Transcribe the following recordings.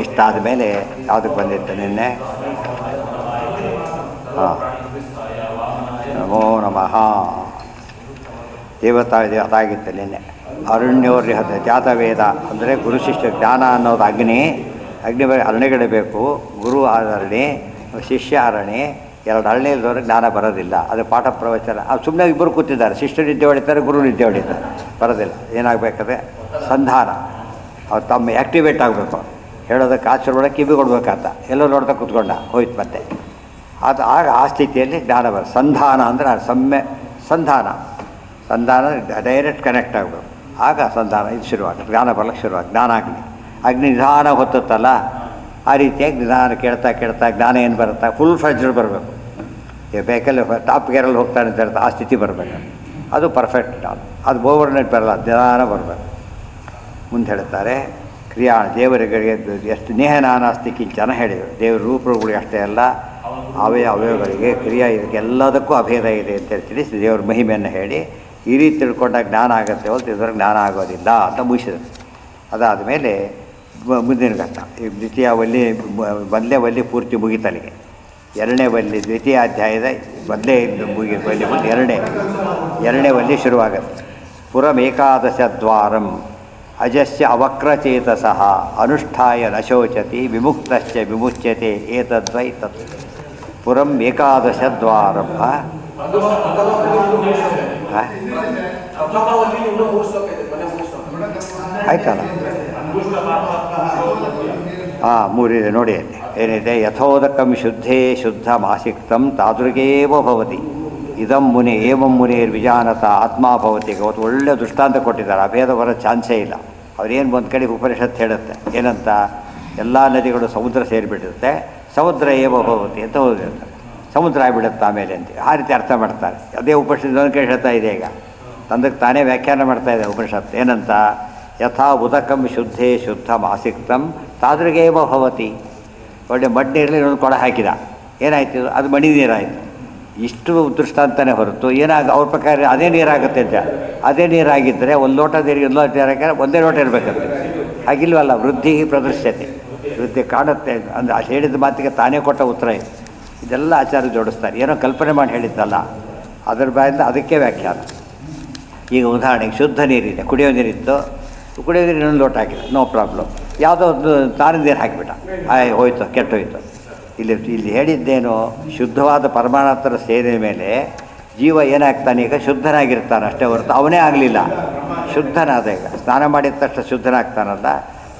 ಇಷ್ಟಾದ ಮೇಲೆ ಯಾವುದಕ್ಕೆ ಬಂದಿತ್ತು ನಿನ್ನೆ? ಹಾಂ, ನಮೋ ನಮಃ. ಅದಾಗಿತ್ತು ನಿನ್ನೆ. ಅರಣ್ಯೋರ್ಯ ಜಾತವೇದ ಅಂದರೆ ಗುರು ಶಿಷ್ಯ ಜ್ಞಾನ ಅನ್ನೋದು ಅಗ್ನಿ ಅರಣ್ಯಗಿಡಬೇಕು. ಗುರು ಅರಣಿ, ಶಿಷ್ಯ ಅರಣಿ, ಎರಡು ಅರಣ್ಯ ಇಲ್ದವ್ರಿಗೆ ಜ್ಞಾನ ಬರೋದಿಲ್ಲ. ಅದು ಪಾಠ ಪ್ರವಚನ. ಅದು ಸುಮ್ಮನೆ ಇಬ್ಬರು ಕೂತಿದ್ದಾರೆ, ಶಿಷ್ಯ ನಿದ್ದೆ ಹೊಡಿತಾರೆ, ಗುರು ನಿದ್ದೆ ಹೊಡಿತಾರೆ, ಬರೋದಿಲ್ಲ. ಏನಾಗಬೇಕಾದ್ರೆ ಸಂಧಾನ, ಅವ್ರು ತಮ್ಮ ಆ್ಯಕ್ಟಿವೇಟ್ ಆಗಬೇಕು. ಹೇಳೋದಕ್ಕೆ ಆಚರಣೆ ಕಿವಿ ಕೊಡ್ಬೇಕಂತ ಎಲ್ಲೋ ನೋಡ್ತಾ ಕೂತ್ಕೊಂಡ ಹೋಯ್ತು ಮತ್ತೆ. ಅದು ಆಗ ಆ ಸ್ಥಿತಿಯಲ್ಲಿ ಜ್ಞಾನ ಸಂಧಾನ ಅಂದರೆ ಸಂಧಾನ ಡೈರೆಕ್ಟ್ ಕನೆಕ್ಟ್ ಆಗಬೇಕು. ಆಗ ಸಂಧಾನ ಇದು ಶುರುವಾಗುತ್ತೆ, ಜ್ಞಾನ ಬರ್ಲಿಕ್ಕೆ ಶುರುವಾಗಿ ಅಗ್ನಿ ನಿಧಾನ ಹೊತ್ತುತ್ತಲ್ಲ, ಆ ರೀತಿಯಾಗಿ ನಿಧಾನ ಕೇಳ್ತಾ ಜ್ಞಾನ ಏನು ಬರುತ್ತಾ ಫುಲ್ ಫ್ರೆಜ್ಡ್ ಬರಬೇಕು. ಈಗ ಬೇಕಲ್ಲಿ ಟಾಪ್ ಗೇರಲ್ಲಿ ಹೋಗ್ತಾನೆ ಅಂತ ಹೇಳ್ತಾ ಆ ಸ್ಥಿತಿ ಬರಬೇಕು. ಅದು ಪರ್ಫೆಕ್ಟ್. ಅದು ಓವರ್ನೈಟ್ ಬರಲ್ಲ, ನಿಧಾನ ಬರಬೇಕು. ಮುಂದೆ ಹೇಳ್ತಾರೆ ಕ್ರಿಯಾ ದೇವರಿಗೆ ಎಷ್ಟು ನೇಹ ನಾನಾಸ್ತಿ ಕಿಂಚನ ಹೇಳಿದರು. ದೇವರ ರೂಪಗಳಿಗೆ ಅಷ್ಟೇ ಅಲ್ಲ, ಅವಯವಗಳಿಗೆ ಕ್ರಿಯಾ ಇದಕ್ಕೆಲ್ಲದಕ್ಕೂ ಅಭೇದ ಇದೆ ಅಂತ ತಿಳಿಸಿ ದೇವರ ಮಹಿಮೆಯನ್ನು ಹೇಳಿ ಈ ರೀತಿ ತಿಳ್ಕೊಂಡಾಗ ಜ್ಞಾನ ಆಗುತ್ತೆ ಹೊರತು ಇದ್ರಿಗೆ ಜ್ಞಾನ ಆಗೋದಿಲ್ಲ ಅಂತ ಮುಗಿಸಿದರು. ಅದಾದ ಮೇಲೆ ಮುಂದಿನ ಘಟ್ಟ ಈ ದ್ವಿತೀಯ ವಲ್ಲಿ ಮೊದಲೇ ವಲ್ಲಿ ಪೂರ್ತಿ ಮುಗಿತಲಿಗೆ. ಎರಡನೇ ವಲ್ಲಿ ದ್ವಿತೀಯ ಅಧ್ಯಾಯದ ಮೊದಲೇ ವಲ್ಲಿ ಎರಡನೇ ವಲ್ಲಿ ಶುರುವಾಗುತ್ತೆ. ಪುರಮೇಕಾದಶ ದ್ವಾರಂ ಅಜಸ್ಯ ಅವಕ್ರಚೇತಸಃ ಅನುಷ್ಠಾಯ ನಶೋಚತಿ ವಿಮುಕ್ತಶ್ಚ ವಿಮುಚ್ಯತೆ ಏತದ್ವೈ ತತ್. ಪುರಂ ಏಕಾದಶ ದ್ವಾರಂ ಆಯ್ತಲ್ಲ. ಮೂರಿದೆ ನೋಡಿ, ಅಲ್ಲಿ ಏನಿದೆ? ಯಥೋದಕಂ ಶುದ್ಧೇ ಶುದ್ಧ ಮಾಸಿಕ್ತಂ ತಾದೃಗೇವ ಭವತಿ ಇದಂ ಮುನಿ ಏವಂ ಮುನಿರ್ವಿಜಾನತ ಆತ್ಮ ಭವತಿ. ಅವತ್ತು ಒಳ್ಳೆ ದೃಷ್ಟಾಂತ ಕೊಟ್ಟಿದ್ದಾರೆ. ಅಭೇದ ಬರೋ ಚಾನ್ಸೇ ಇಲ್ಲ. ಅವ್ರೇನು ಒಂದು ಕಡೆ ಉಪನಿಷತ್ತು ಹೇಳುತ್ತೆ ಏನಂತ? ಎಲ್ಲ ನದಿಗಳು ಸಮುದ್ರ ಸೇರಿಬಿಡುತ್ತೆ, ಸಮುದ್ರ ಏವ ಭವತಿ ಅಂತ ಓದಿರ್ತಾರೆ. ಸಮುದ್ರ ಆಗಿಬಿಡುತ್ತೆ ಆಮೇಲೆ ಅಂತ ಆ ರೀತಿ ಅರ್ಥ ಮಾಡ್ತಾರೆ. ಅದೇ ಉಪನಿಷತ್ತು ಒಂದು ಕಡೆ ಹೇಳ್ತಾ ಇದೆ. ಈಗ ತಂದಕ್ಕೆ ತಾನೇ ವ್ಯಾಖ್ಯಾನ ಮಾಡ್ತಾ ಇದೆ ಉಪನಿಷತ್ತು. ಏನಂತ? ಯಥಾ ಉದಕಂ ಶುದ್ಧೇ ಶುದ್ಧ ಮಾಸಿಕ್ತಂ ತಾದೃಗೇವ ಭವತಿ. ಒಳ್ಳೆ ಮಣ್ಣು ನೀರಲ್ಲಿ ಇನ್ನೊಂದು ಕೊಡ ಹಾಕಿದ, ಏನಾಯ್ತು? ಅದು ಮಣಿ ನೀರಾಯಿತು. ಇಷ್ಟು ದೃಷ್ಟಾಂತನೇ ಹೊರತು ಅವ್ರ ಪ್ರಕಾರ ಅದೇ ನೀರಾಗುತ್ತೆ ಅಂತ. ಅದೇ ನೀರಾಗಿದ್ದರೆ ಒಂದು ಲೋಟ ನೀರಿಗೆ ಒಂದು ಲೋಟ ನೀರಾಕಿದ್ರೆ ಒಂದೇ ಲೋಟ ಇರಬೇಕಂತೆ. ಹಾಗಿಲ್ವಲ್ಲ, ವೃದ್ಧಿ ಪ್ರದರ್ಶ್ಯತೆ, ವೃದ್ಧಿ ಕಾಣುತ್ತೆ ಅಂದರೆ ಅದು ಹೇಳಿದ ಮಾತಿಗೆ ತಾನೇ ಕೊಟ್ಟ ಉತ್ತರ ಇದು. ಇದೆಲ್ಲ ಆಚಾರ್ಯ ಜೋಡಿಸ್ತಾರೆ. ಏನೋ ಕಲ್ಪನೆ ಮಾಡಿ ಹೇಳಿದ್ದಲ್ಲ, ಅದರ ಬಾಯಿಂದ ಅದಕ್ಕೆ ವ್ಯಾಖ್ಯಾನ. ಈಗ ಉದಾಹರಣೆಗೆ ಶುದ್ಧ ನೀರಿದೆ, ಕುಡಿಯೋ ನೀರಿತ್ತು, ಕುಡಿಯೋ ನೀರು ಇನ್ನೊಂದು ಲೋಟ ಹಾಕಿದ, ನೋ ಪ್ರಾಬ್ಲಮ್. ಯಾವುದೋ ಒಂದು ತಾರಿನ ನೀರು ಹಾಕಿಬಿಟ್ಟ, ಹೋಯ್ತು, ಕೆಟ್ಟೋಯ್ತು. ಇಲ್ಲಿ ಹೇಳಿದ್ದೇನು? ಶುದ್ಧವಾದ ಪರಮಾಣಾತ್ತರ ಸೇರಿದ ಮೇಲೆ ಜೀವ ಏನಾಗ್ತಾನೆ? ಈಗ ಶುದ್ಧನಾಗಿರ್ತಾನೆ ಅಷ್ಟೇ ಹೊರತು ಅವನೇ ಆಗಲಿಲ್ಲ, ಶುದ್ಧನಾದ. ಈಗ ಸ್ನಾನ ಮಾಡಿದ ತಕ್ಷಣ ಶುದ್ಧನಾಗ್ತಾನಲ್ಲ,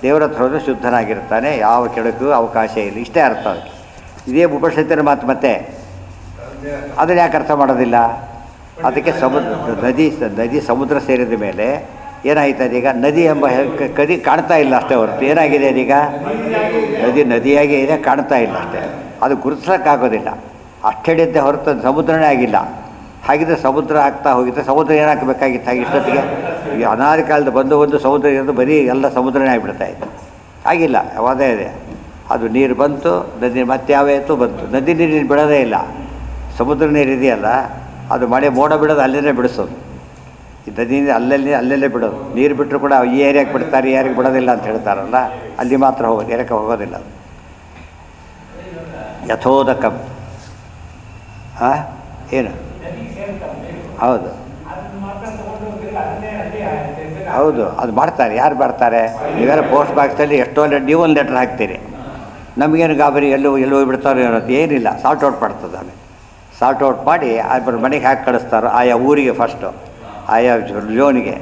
ದೇವರ ಹತ್ರ ಹೋದರೆ ಶುದ್ಧನಾಗಿರ್ತಾನೆ, ಯಾವ ಕೆಡಕು ಅವಕಾಶ ಇಲ್ಲ. ಇಷ್ಟೇ ಅರ್ಥ ಅದಕ್ಕೆ. ಇದೇ ಉಪನಿಷತ್ತಿನ ಮಾತು. ಮತ್ತೆ ಅದನ್ನು ಯಾಕೆ ಅರ್ಥ ಮಾಡೋದಿಲ್ಲ? ಅದಕ್ಕೆ ನದಿ ಸಮುದ್ರ ಸೇರಿದ ಮೇಲೆ ಏನಾಯ್ತದೆ? ಈಗ ನದಿ ಎಂಬ ಕದಿ ಕಾಣ್ತಾ ಇಲ್ಲ ಅಷ್ಟೇ ಹೊರತು ಏನಾಗಿದೆ ಅದೀಗ? ನದಿಯಾಗಿ ಇದೆ, ಕಾಣ್ತಾ ಇಲ್ಲ ಅಷ್ಟೇ. ಅದು ಗುರುತಿಸೋಕ್ಕಾಗೋದಿಲ್ಲ. ಅಷ್ಟೇಳಿದ್ದೆ ಹೊರತು ಸಮುದ್ರನೇ ಆಗಿಲ್ಲ. ಹಾಗಿದ್ರೆ ಸಮುದ್ರ ಆಗ್ತಾ ಹೋಗಿದ್ದರೆ ಸಮುದ್ರ ಏನಾಗಬೇಕಾಗಿತ್ತು? ಹಾಗೆ ಇಷ್ಟೊತ್ತಿಗೆ ಈ ಅನಾದಿ ಕಾಲದ ಒಂದು ಸಮುದ್ರ ಇರೋದು ಬರೀ ಎಲ್ಲ ಸಮುದ್ರನೇ ಆಗಿಬಿಡ್ತಾ ಇತ್ತು. ಆಗಿಲ್ಲ, ಯಾವುದೇ ಇದೆ. ಅದು ನೀರು ಬಂತು, ನದಿ ಮತ್ತೆ ಯಾವಾಯಿತು ಬಂತು. ನದಿ ನೀರು ಬಿಡೋದೇ ಇಲ್ಲ. ಸಮುದ್ರ ನೀರು ಇದೆಯಲ್ಲ, ಅದು ಮಳೆ ಮೋಡ ಬಿಡೋದು ಅಲ್ಲೇ ಬಿಡಿಸೋದು. ಈ ನದಿಯಿಂದ ಅಲ್ಲಲ್ಲೇ ಬಿಡೋದು. ನೀರು ಬಿಟ್ಟರು ಕೂಡ ಈ ಏರಿಯಾಗೆ ಬಿಡ್ತಾರೆ, ಈ ಏರಿಯಾಗೆ ಬಿಡೋದಿಲ್ಲ ಅಂತ ಹೇಳ್ತಾರಲ್ಲ, ಅಲ್ಲಿ ಮಾತ್ರ ಹೋಗೋದು, ಏರಿಯಾಕ್ಕೆ ಹೋಗೋದಿಲ್ಲ. ಅದು ಯಥೋದಕಂ ಏನು? ಹೌದು ಹೌದು, ಅದು ಮಾಡ್ತಾರೆ. ಯಾರು ಮಾಡ್ತಾರೆ? ನೀವೆಲ್ಲ ಪೋಸ್ಟ್ ಬಾಕ್ಸಲ್ಲಿ ಎಷ್ಟೋ ನೀವು ಒಂದು ಲೆಟ್ರ್ ಹಾಕ್ತೀರಿ, ನಮಗೇನು ಗಾಬರಿ, ಎಲ್ಲೋ ಹೋಗ್ಬಿಡ್ತಾರೋ ಅನ್ನೋದು ಏನಿಲ್ಲ. ಸಾರ್ಟ್ ಔಟ್ ಮಾಡ್ತದೆ. ಆಮೇಲೆ ಸಾರ್ಟ್ ಔಟ್ ಮಾಡಿ ಅವ್ರ ಮನೆಗೆ ಹಾಕಿ ಕಳಿಸ್ತಾರೋ, ಆಯಾ ಊರಿಗೆ ಫಸ್ಟು, ಆಯಾ ಝೋನಿಗೆ,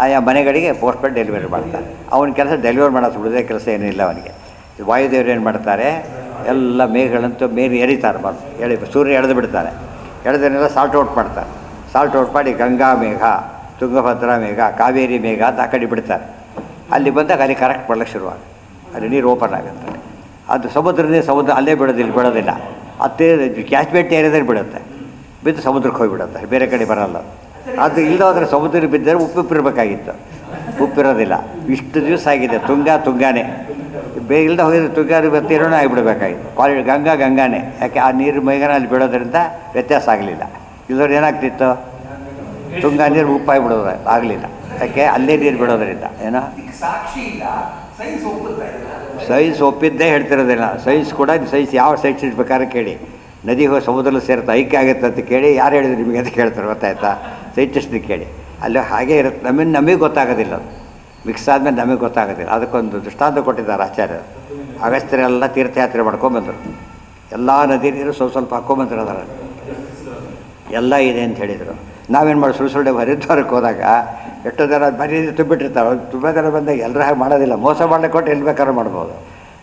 ಆಯಾ ಮನೆಗಳಿಗೆ ಪೋಸ್ಟ್ಪೇಡ್ ಡೆಲಿವರಿ ಮಾಡ್ತಾರೆ. ಅವನ ಕೆಲಸ ಡೆಲಿವರಿ ಮಾಡೋದು, ಬಿಡೋದೇ ಕೆಲಸ ಏನಿಲ್ಲ ಅವನಿಗೆ. ವಾಯುದೇವರು ಏನು ಮಾಡ್ತಾರೆ? ಎಲ್ಲ ಮೇಘಗಳಂತೂ ಮೇಲೆ ಎರಿತಾರೆ, ಬಂದು ಸೂರ್ಯ ಎಳೆದು ಬಿಡ್ತಾರೆ. ಎಳೆದನ್ನೆಲ್ಲ ಸಾಲ್ಟ್ ಔಟ್ ಮಾಡ್ತಾರೆ. ಸಾಲ್ಟ್ ಔಟ್ ಮಾಡಿ ಗಂಗಾ ಮೇಘ, ತುಂಗಭದ್ರಾ ಮೇಘ, ಕಾವೇರಿ ಮೇಘ ಅಂತ ಆ ಕಡೆ ಬಿಡ್ತಾರೆ. ಅಲ್ಲಿ ಬಂದಾಗ ಅಲ್ಲಿ ಕರೆಕ್ಟ್ ಬರಲಿಕ್ಕೆ ಶುರುವಾಗುತ್ತೆ. ಅಲ್ಲಿ ನೀರು ಓಪನ್ ಆಗುತ್ತೆ. ಅದು ಸಮುದ್ರ ಅಲ್ಲೇ ಬಿಡೋದಿಲ್ಲ. ಅತ್ತೆ ಕ್ಯಾಚ್ಮೆಂಟ್ ಏರಿಯಾದಲ್ಲಿ ಬಿಡುತ್ತೆ, ಬಿದ್ದು ಸಮುದ್ರಕ್ಕೆ ಹೋಗಿಬಿಡುತ್ತೆ, ಬೇರೆ ಕಡೆ ಬರೋಲ್ಲ. ಅದು ಇಲ್ಲದೋದ್ರೆ ಸಮುದ್ರ ಬಿದ್ದರೆ ಉಪ್ಪಿರಬೇಕಾಗಿತ್ತು, ಉಪ್ಪಿರೋದಿಲ್ಲ. ಇಷ್ಟು ದಿವಸ ಆಗಿದೆ. ತುಂಗಾನೇ ಇಲ್ಲದೆ ಹೋಗಿದ್ರೆ ತುಂಗಾರು ತೀರೋಣ ಆಗಿಬಿಡ್ಬೇಕಾಗಿತ್ತು. ಗಂಗಾನೇ. ಯಾಕೆ? ಆ ನೀರು ಮೇಘನ ಅಲ್ಲಿ ಬಿಡೋದ್ರಿಂದ ವ್ಯತ್ಯಾಸ ಆಗಲಿಲ್ಲ. ಇಲ್ಲದವ್ರು ಏನಾಗ್ತಿತ್ತು? ತುಂಗಾ ನೀರು ಉಪ್ಪಾಗಿ ಬಿಡೋದು ಆಗಲಿಲ್ಲ. ಯಾಕೆ? ಅಲ್ಲೇ ನೀರು ಬಿಡೋದ್ರಿಂದ ಏನೋ ಸಾಕ್ಷಿ ಇಲ್ಲ, ಸೈನ್ಸ್ ಒಪ್ಪಿದ್ದೇ ಹೇಳ್ತಿರೋದಿಲ್ಲ. ಸೈನ್ಸ್ ಕೂಡ ಸೈನ್ಸ್ ಯಾವ ಸೈನ್ಸ್ ಇಡ್ಬೇಕಾದ್ರೆ ಕೇಳಿ, ನದಿ ಹೋಗಿ ಸಮುದ್ರದಲ್ಲಿ ಸೇರ್ತಾ ಐಕ್ಯ ಆಗುತ್ತೆ ಅಂತ ಕೇಳಿ ಯಾರು ಹೇಳಿದ್ರು ನಿಮಗೆ ಅಂತ ಕೇಳ್ತಾರೆ, ಗೊತ್ತಾಯ್ತಾ? ಸೈಂಟಿಸ್ಟ್ಗೆ ಕೇಳಿ. ಅಲ್ಲಿ ಹಾಗೇ ಇರುತ್ತೆ, ನಮಗೆ ಗೊತ್ತಾಗೋದಿಲ್ಲ. ಅದು ಮಿಕ್ಸ್ ಆದಮೇಲೆ ನಮಗೆ ಗೊತ್ತಾಗೋದಿಲ್ಲ. ಅದಕ್ಕೊಂದು ದೃಷ್ಟಾಂತ ಕೊಟ್ಟಿದ್ದಾರೆ ಆಚಾರ್ಯರು. ಅಗಸ್ತ್ಯರೆಲ್ಲ ತೀರ್ಥಯಾತ್ರೆ ಮಾಡ್ಕೊಂಬಂದರು. ಎಲ್ಲ ನದಿ ನೀರು ಸ್ವಲ್ಪ ಹಾಕ್ಕೊಂಬಂದ್ರು. ಅದರ ಎಲ್ಲ ಇದೆ ಅಂತ ಹೇಳಿದರು. ನಾವೇನು ಮಾಡಿ ಸುಳ್ಳು ಹರಿದ್ವಾರಕ್ಕೆ ಹೋದಾಗ ಎಷ್ಟೋ ಜನ ಬರೀ ತುಂಬಿಟ್ಟಿರ್ತಾರೆ. ತುಂಬ ಜನ ಬಂದಾಗ ಎಲ್ಲರೂ ಹಾಗೆ ಮಾಡೋದಿಲ್ಲ. ಮೋಸ ಮಾಡಲಿಕ್ಕೆ ಕೊಟ್ಟು ಎಲ್ಲಿ ಬೇಕಾದ್ರೂ ಮಾಡ್ಬೋದು.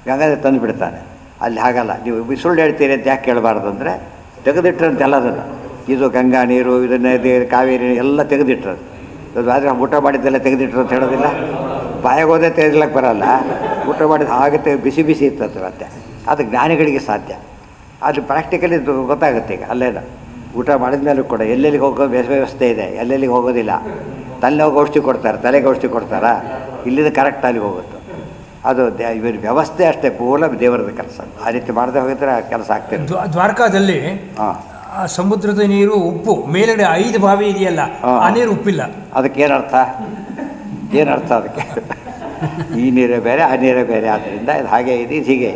ಗಂಗಾಧರ ತಂದು ಬಿಡ್ತಾನೆ. ಅಲ್ಲಿ ಹಾಗಲ್ಲ. ನೀವು ಸುಳ್ಳು ಹೇಳ್ತೀರಿ ಅಂತ ಯಾಕೆ ಕೇಳಬಾರ್ದು ಅಂದರೆ, ತೆಗೆದಿಟ್ರಂತೆ ಎಲ್ಲದನ್ನು. ಇದು ಗಂಗಾ ನೀರು, ಇದನ್ನೇ ಕಾವೇರಿ ಎಲ್ಲ ತೆಗೆದಿಟ್ರದು. ಅದು ಆದರೆ ಊಟ ಮಾಡಿದ್ದೆಲ್ಲ ತೆಗೆದಿಟ್ರು ಅಂತ ಹೇಳೋದಿಲ್ಲ. ಬಾಯಾಗ ಹೋದೇ ತೆಗೆದ್ಲಕ್ಕೆ ಬರೋಲ್ಲ. ಊಟ ಮಾಡಿದ ಹಾಗೆ ಬಿಸಿ ಬಿಸಿ ಇರ್ತದೆ. ಮತ್ತೆ ಅದು ಜ್ಞಾನಿಗಳಿಗೆ ಸಾಧ್ಯ. ಅದು ಪ್ರಾಕ್ಟಿಕಲಿ ಗೊತ್ತಾಗುತ್ತೆ. ಈಗ ಅಲ್ಲೇನು ಊಟ ಮಾಡಿದ ಮೇಲೂ ಕೂಡ ಎಲ್ಲೆಲ್ಲಿಗೆ ಹೋಗೋ ವ್ಯವಸ್ಥೆ ಇದೆ, ಎಲ್ಲೆಲ್ಲಿಗೆ ಹೋಗೋದಿಲ್ಲ. ತಲೆನೋವು ಔಷಧಿ ಕೊಡ್ತಾರೆ, ತಲೆಗೆ ಔಷಧಿ ಕೊಡ್ತಾರಾ? ಇಲ್ಲಿಂದ ಕರೆಕ್ಟ್ ಅಲ್ಲಿಗೆ ಹೋಗುತ್ತೆ. ಅದು ಇವ್ರ ವ್ಯವಸ್ಥೆ ಅಷ್ಟೇ, ಪೂಲ ದೇವರದ ಕೆಲಸ. ಆ ರೀತಿ ಮಾಡದೆ ಹೋಗಿದ್ರೆ ಆ ಕೆಲಸ ಆಗ್ತಿದೆ. ದ್ವಾರಕಾದಲ್ಲಿ ಸಮುದ್ರದ ನೀರು ಉಪ್ಪು, ಮೇಲ್ಗಡೆ 5 ಬಾವಿ ಇದೆಯಲ್ಲ, ಆ ನೀರು ಉಪ್ಪಿಲ್ಲ. ಅದಕ್ಕೆ ಏನರ್ಥ? ಏನರ್ಥ ಅದಕ್ಕೆ? ಈ ನೀರೇ ಬೇರೆ, ಆ ನೀರೇ ಬೇರೆ. ಆದ್ದರಿಂದ ಇದು ಹಾಗೆ ಇದೆ, ಇದು ಹೀಗೆ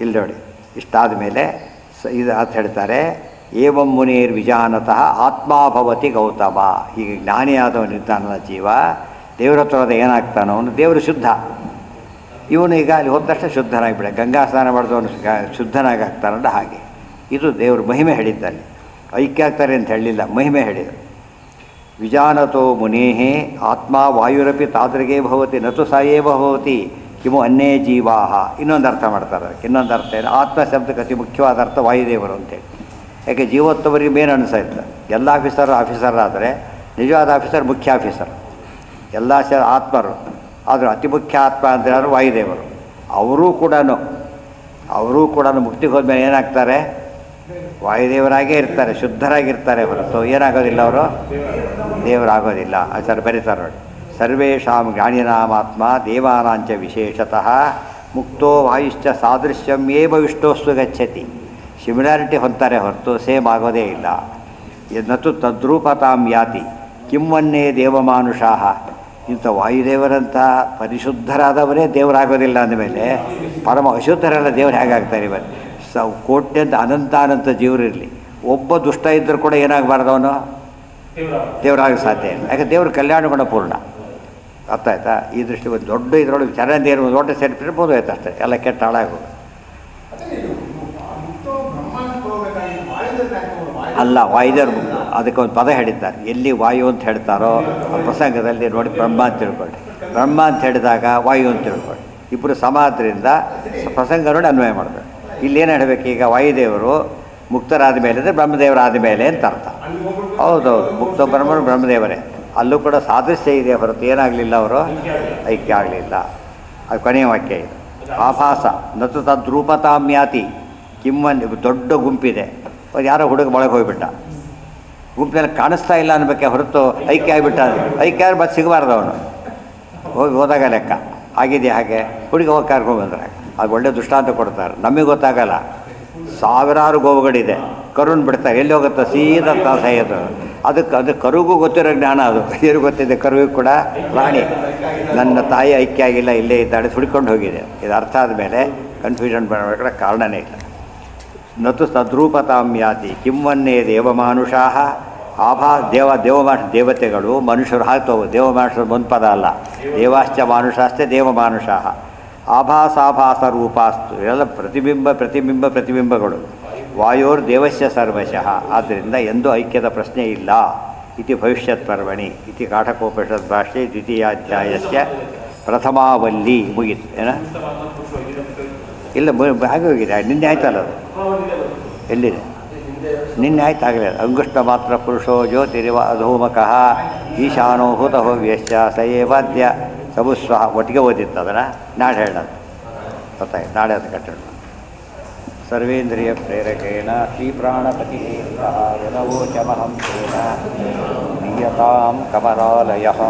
ಇಲ್ಲಿ ನೋಡಿ. ಇಷ್ಟಾದ ಮೇಲೆ ಇದು ಅಂತ ಹೇಳ್ತಾರೆ, ಏವಂ ಮುನೇರ್ ವಿಜಾನತಃ ಆತ್ಮಾಭವತಿ ಗೌತಮ. ಹೀಗೆ ಜ್ಞಾನಿಯಾದವನಿದ್ದಾನಲ್ಲ ಜೀವ, ದೇವರ ಹತ್ರದ ಏನಾಗ್ತಾನೋ ಅವನು ದೇವರು ಶುದ್ಧ. ಇವನು ಈಗ ಅಲ್ಲಿ ಹೋದ ತಕ್ಷಣ ಶುದ್ಧನಾಗಿಬಿಡ. ಗಂಗಾ ಸ್ನಾನ ಮಾಡಿದವನು ಶುದ್ಧನಾಗಿ ಆಗ್ತಾನಲ್ಲ ಹಾಗೆ. ಇದು ದೇವರು ಮಹಿಮೆ ಹೇಳಿದ್ದಲ್ಲಿ. ಐಕ್ಯ ಆಗ್ತಾರೆ ಅಂತ ಹೇಳಲಿಲ್ಲ, ಮಹಿಮೆ ಹೇಳಿದರು. ವಿಜಾನತೋ ಮುನೇಹೇ ಆತ್ಮ ವಾಯುರಪಿ ತಾದೃಗೇ ಭವತಿ ನತು ಸಾಯೇವ ಭವತಿ ಕಿಮು ಅನ್ನೇ ಜೀವಾಹ. ಇನ್ನೊಂದು ಅರ್ಥ ಮಾಡ್ತಾರೆ ಅದಕ್ಕೆ. ಇನ್ನೊಂದು ಅರ್ಥ ಏನು? ಆತ್ಮ ಶಬ್ದಕ್ಕೆ ಅತಿ ಮುಖ್ಯವಾದ ಅರ್ಥ ವಾಯುದೇವರು ಅಂತೇಳಿ. ಯಾಕೆ ಜೀವೋತ್ತಮರಿಗೆ ಮೇನ್ ಅನಿಸ್ತಾ. ಎಲ್ಲ ಆಫೀಸರ್ ಆದರೆ ನಿಜವಾದ ಆಫೀಸರ್ ಮುಖ್ಯ ಆಫೀಸರ್. ಎಲ್ಲ ಆತ್ಮರು, ಆದರೆ ಅತಿ ಮುಖ್ಯ ಆತ್ಮ ಅಂದರೆ ಯಾರು? ವಾಯುದೇವರು. ಅವರೂ ಕೂಡ ಮುಕ್ತಿಗೆ ಹೋದ್ಮೇಲೆ ಏನಾಗ್ತಾರೆ? ವಾಯುದೇವರಾಗೇ ಇರ್ತಾರೆ, ಶುದ್ಧರಾಗಿರ್ತಾರೆ ಹೊರತು ಏನಾಗೋದಿಲ್ಲ, ಅವರು ದೇವರಾಗೋದಿಲ್ಲ. ಆಚಾರ್ಯ ಬರೀತಾರೆ ನೋಡಿ, ಸರ್ವೇಷಾಂ ಜ್ಞಾನಿನಾಮಾತ್ಮ ದೇವಾನಾಂಚ ವಿಶೇಷತಃ ಮುಕ್ತೋ ವಾಯುಶ್ಚ ಸಾದೃಶ್ಯಂ ಏವ ವಿಷ್ಣೋಸ್ತು ಗಚ್ಚತಿ. ಸಿಮಿಲಾರಿಟಿ ಹೊಂತಾರೆ ಹೊರತು ಸೇಮ್ ಆಗೋದೇ ಇಲ್ಲ. ನತು ತದ್ರೂಪತಾಂ ಯಾತಿ ಕಿಮ್ಮನ್ನೇ ದೇವಮಾನುಷಾಹ. ಇಂಥ ವಾಯುದೇವರಂಥ ಪರಿಶುದ್ಧರಾದವರೇ ದೇವರಾಗೋದಿಲ್ಲ ಅಂದಮೇಲೆ ಪರಮ ಅಶುದ್ಧರೆಲ್ಲ ದೇವರು ಹೇಗಾಗ್ತಾರೆ? ಇವತ್ತು ಕೋಟ್ಯಂತ ಅನಂತ ಜೀವರಿರಲಿ, ಒಬ್ಬ ದುಷ್ಟ ಇದ್ದರೂ ಕೂಡ ಏನಾಗಬಾರ್ದು, ಅವನು ದೇವರಾಗ ಸಾಧ್ಯ ಇಲ್ಲ. ಯಾಕೆ ದೇವ್ರ ಕಲ್ಯಾಣ ಗುಣ ಪೂರ್ಣ. ಅರ್ಥ ಆಯ್ತಾ? ಈ ದೃಷ್ಟಿ ಒಂದು ದೊಡ್ಡ ಇದರೊಳಗೆ ಚೆನ್ನಾಗಿ ಒಂದು ದೊಡ್ಡ ಸೇರಿಬಿಟ್ಟಿರ್ಬೋದು, ಆಯ್ತು ಅಷ್ಟೇ. ಎಲ್ಲ ಕೆಟ್ಟ ಹಾಳಾಗೋದು ಅಲ್ಲ. ವಾಯುದೇವರು ಅದಕ್ಕೆ ಒಂದು ಪದ ಹೇಳಿದ್ದಾರೆ. ಎಲ್ಲಿ ವಾಯು ಅಂತ ಹೇಳ್ತಾರೋ ಆ ಪ್ರಸಂಗದಲ್ಲಿ ನೋಡಿ ಬ್ರಹ್ಮ ಅಂತ ತಿಳ್ಕೊಳ್ಳಿ. ಬ್ರಹ್ಮ ಅಂತ ಹೇಳಿದಾಗ ವಾಯು ಅಂತ ತಿಳ್ಕೊಳ್ಳಿ. ಇಬ್ಬರು ಸಮಾದ್ರಿಂದ ಪ್ರಸಂಗ ನೋಡಿ ಅನ್ವಯ ಮಾಡಬೇಕು. ಇಲ್ಲೇನು ಹೇಳಬೇಕು? ಈಗ ವಾಯುದೇವರು ಮುಕ್ತರಾದ ಮೇಲೆ ಅಂದರೆ ಬ್ರಹ್ಮದೇವರಾದ ಮೇಲೆ ಅಂತ ಅರ್ಥ. ಹೌದೌದು, ಮುಕ್ತ ಬ್ರಹ್ಮದೇವರೇ. ಅಲ್ಲೂ ಕೂಡ ಸಾದೃಶ್ಯ ಇದೆ ಹೊರತು ಏನಾಗಲಿಲ್ಲ, ಅವರು ಐಕ್ಯ ಆಗಲಿಲ್ಲ. ಅದು ಕೊನೆಯ ವಾಕ್ಯ ಇದು. ಆಭಾಸ ನತು ತದ್ರೂಪತಾಮ್ಯಾತಿ ಕಿಮ್ಮನ್. ದೊಡ್ಡ ಗುಂಪಿದೆ, ಯಾರೋ ಹುಡುಗ ಒಳಗೆ ಹೋಗಿಬಿಟ್ಟ. ಗುಂಪಿನಲ್ಲಿ ಕಾಣಿಸ್ತಾ ಇಲ್ಲ ಅನ್ಬೇಕೆ ಹೊರತು ಐಕ್ಯ ಆಗಿಬಿಟ್ಟ. ಐಕ್ಯ ಆದ್ರೆ ಮತ್ತೆ ಸಿಗಬಾರ್ದು ಅವನು. ಹೋದಾಗ ಲೆಕ್ಕ ಆಗಿದೆಯಾ? ಹಾಗೆ ಹುಡುಗಿ ಹೋಗಿ ಕರ್ಕೊಂಡ್ಬಂದ್ರೆ ಅದು ಒಳ್ಳೆ ದೃಷ್ಟಾಂತ ಕೊಡ್ತಾರೆ. ನಮಗೆ ಗೊತ್ತಾಗಲ್ಲ. ಸಾವಿರಾರು ಗೋವುಗಳಿದೆ, ಕರುನ್ ಬಿಡ್ತಾರೆ. ಎಲ್ಲಿ ಹೋಗುತ್ತೆ? ಸೀದಾ ಸಾಯೋದು. ಅದು ಕರುಗೂ ಗೊತ್ತಿರೋ ಜ್ಞಾನ. ಅದು ಏನು ಗೊತ್ತಿದೆ ಕರುವಿಗೂ ಕೂಡ? ಪ್ರಾಣಿ. ನನ್ನ ತಾಯಿ ಐಕ್ಯ ಆಗಿಲ್ಲ, ಇಲ್ಲೇ ಇದ್ದಾಳೆ, ಸುಡ್ಕೊಂಡು ಹೋಗಿದೆ. ಇದು ಅರ್ಥ ಆದಮೇಲೆ ಕನ್ಫ್ಯೂಷನ್ ಬರಬೇಕಾದ್ರೆ ಕಾರಣನೇ ಇಲ್ಲ. ನತು ತದ್ರೂಪತಾಮ್ಯಾತಿ ಕಿಮ್ಮನ್ನೇ ದೇವಮಾನುಷಾಹ. ದೇವತೆಗಳು ಮನುಷ್ಯರು ಹಾಕ್ತವು. ದೇವಮಾನುಷರು ಒಂದು ಪದ ಅಲ್ಲ. ದೇವಾಶ್ಚ ಮಾನುಷಾಶ್ಚ ದೇವಮಾನುಷಾಹ. ಆಭಾಸಾಭಾಸ ರೂಪಾಸ್ತು. ಇವೆಲ್ಲ ಪ್ರತಿಬಿಂಬಗಳು. ವಾಯೋರ್ ದೇವಸ್ಯ ಸರ್ವಶಃ. ಆದ್ದರಿಂದ ಎಂದೂ ಐಕ್ಯದ ಪ್ರಶ್ನೆ ಇಲ್ಲ. ಇತಿ ಭವಿಷ್ಯತ್ ಪರ್ವಣಿ ಇತಿ ಕಾಠಕೋಪನಿಷತ್ ಭಾಷೆ ದ್ವಿತೀಯಾಧ್ಯಾಯಸ್ಯ ಪ್ರಥಮಾವಲ್ಲಿ. ಮುಗೀತು ಏನ? ಇಲ್ಲ, ಹಾಗೆ ಹೋಗಿದೆ. ನಿನ್ನೆ ಆಯ್ತಲ್ಲ ಅದು. ಎಲ್ಲಿದೆ? ನಿನ್ನೆ ಆಯ್ತಾಗಲಿಲ್ಲ. ಅಂಗುಷ್ಟ ಮಾತ್ರ ಪುರುಷೋ ಜ್ಯೋತಿರಿವ ಅಧೂಮಕಃ ಈಶಾನೋ ಹೂತಹೋವ್ಯಶ್ಚ ಸಯೇವಾದ್ಯ ಸಬುಸ್ವಹ. ಒಟ್ಟಿಗೆ ಓದಿತ್ತು ಅದನ್ನು. ನಾಳೆ ಹೇಳೋದು ಗೊತ್ತಾಯ್ತು. ನಾಳೆ ಅದು ಕಟ್ಟಡ. ಸರ್ವೇಂದ್ರಿಯ ಪ್ರೇರಕೇಣ ಶ್ರೀಪ್ರಾಣಪತಿ ಯದವೋಚಮಹಂ ತೇನ ನೀಯತಾಂ ಕಮಲಾಲಯಃ.